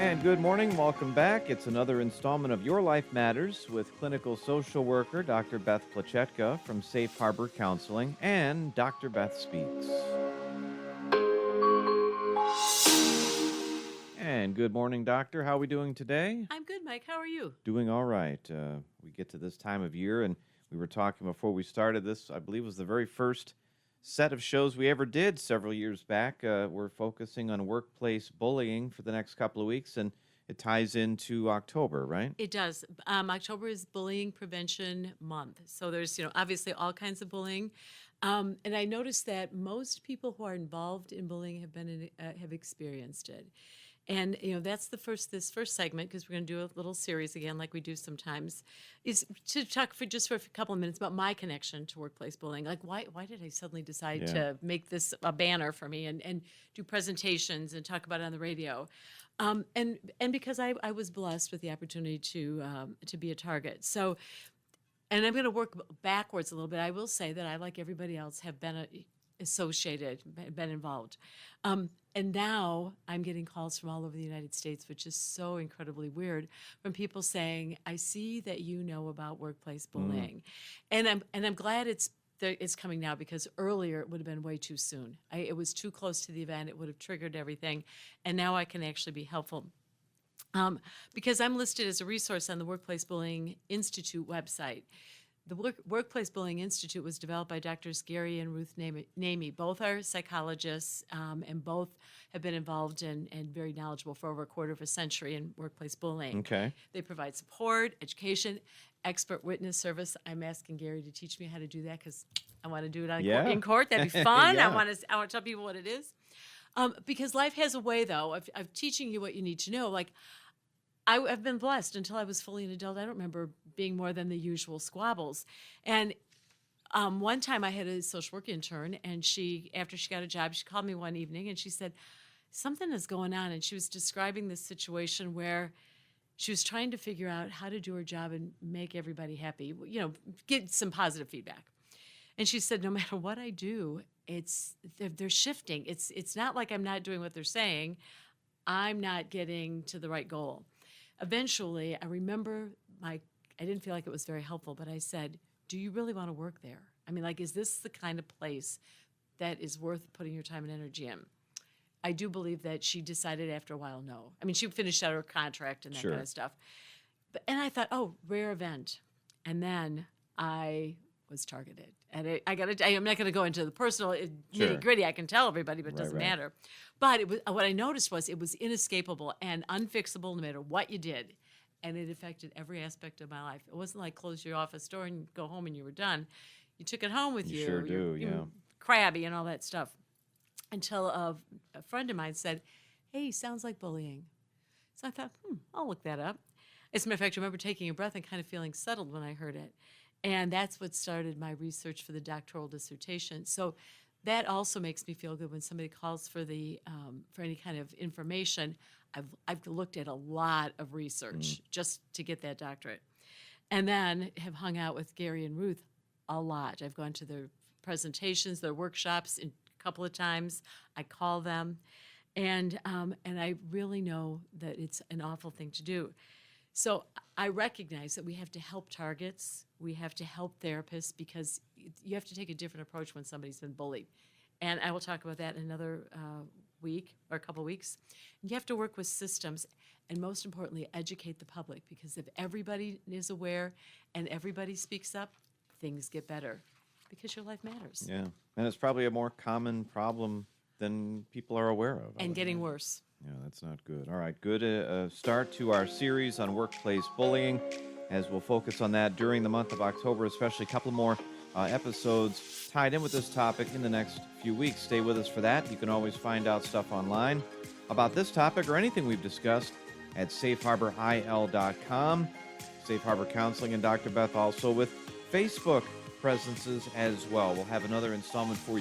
And good morning. Welcome back. It's another installment of Your Life Matters with clinical social worker Dr. Beth Plachetka from Safe Harbor Counseling and Dr. Beth Speaks. And good morning, doctor. How are we doing today? I'm good, Mike. How are you? Doing all right. We get to this time of year, and we were talking before we started this, I believe was the very first set of shows we ever did several years back. We're focusing on workplace bullying for the next couple of weeks, and it ties into October, right? It does. October is Bullying Prevention Month. So there's, obviously all kinds of bullying. And I noticed that most people who are involved in bullying have experienced it. And that's this first segment, because we're going to do a little series again, like we do sometimes, is to talk for a couple of minutes about my connection to workplace bullying. Like, why did I suddenly decide to make this a banner for me and do presentations and talk about it on the radio? And because I was blessed with the opportunity to be a target. So, and I'm going to work backwards a little bit. I will say that I, like everybody else, have been associated, been involved. And now I'm getting calls from all over the United States, which is so incredibly weird, from people saying, I see that you know about workplace bullying. And I'm glad it's coming now, because earlier it would have been way too soon. It was too close to the event. It would have triggered everything. And now I can actually be helpful. Because I'm listed as a resource on the Workplace Bullying Institute website. The Workplace Bullying Institute was developed by Drs. Gary and Ruth Namey. Both are psychologists, and both have been involved and very knowledgeable for over a quarter of a century in workplace bullying. Okay. They provide support, education, expert witness service. I'm asking Gary to teach me how to do that, because I want to do it in court. That'd be fun. Yeah. I want to tell people what it is. Because life has a way, though, of teaching you what you need to know. Like, I've been blessed until I was fully an adult. I don't remember being more than the usual squabbles. And one time I had a social work intern, and after she got a job, she called me one evening and she said, something is going on. And she was describing this situation where she was trying to figure out how to do her job and make everybody happy, get some positive feedback. And she said, no matter what I do, they're shifting. It's not like I'm not doing what they're saying. I'm not getting to the right goal. Eventually, I remember I didn't feel like it was very helpful, but I said, do you really want to work there? I mean, like, is this the kind of place that is worth putting your time and energy in? I do believe that she decided after a while, no. I mean, she finished out her contract and that kind of stuff. And I thought, oh, rare event. And then I was targeted. And I'm not going to go into the personal nitty gritty. I can tell everybody, but it doesn't matter. But what I noticed was it was inescapable and unfixable no matter what you did. And it affected every aspect of my life. It wasn't like close your office door and go home and you were done. You took it home with you. Sure do, yeah. Crabby and all that stuff. Until a friend of mine said, hey, sounds like bullying. So I thought, I'll look that up. As a matter of fact, I remember taking a breath and kind of feeling settled when I heard it. And that's what started my research for the doctoral dissertation. So that also makes me feel good when somebody calls for any kind of information. I've looked at a lot of research just to get that doctorate. And then have hung out with Gary and Ruth a lot. I've gone to their presentations, their workshops a couple of times. I call them. And I really know that it's an awful thing to do. So I recognize that we have to help targets. We have to help therapists, because you have to take a different approach when somebody's been bullied. And I will talk about that in another week or a couple weeks. You have to work with systems, and most importantly, educate the public, because if everybody is aware and everybody speaks up, things get better, because your life matters. Yeah. And it's probably a more common problem than people are aware of. And getting worse. Yeah, that's not good. All right, good start to our series on workplace bullying, as we'll focus on that during the month of October, especially a couple more episodes tied in with this topic in the next few weeks. Stay with us for that. You can always find out stuff online about this topic or anything we've discussed at safeharboril.com. Safe Harbor Counseling and Dr. Beth also with Facebook presences as well. We'll have another installment for you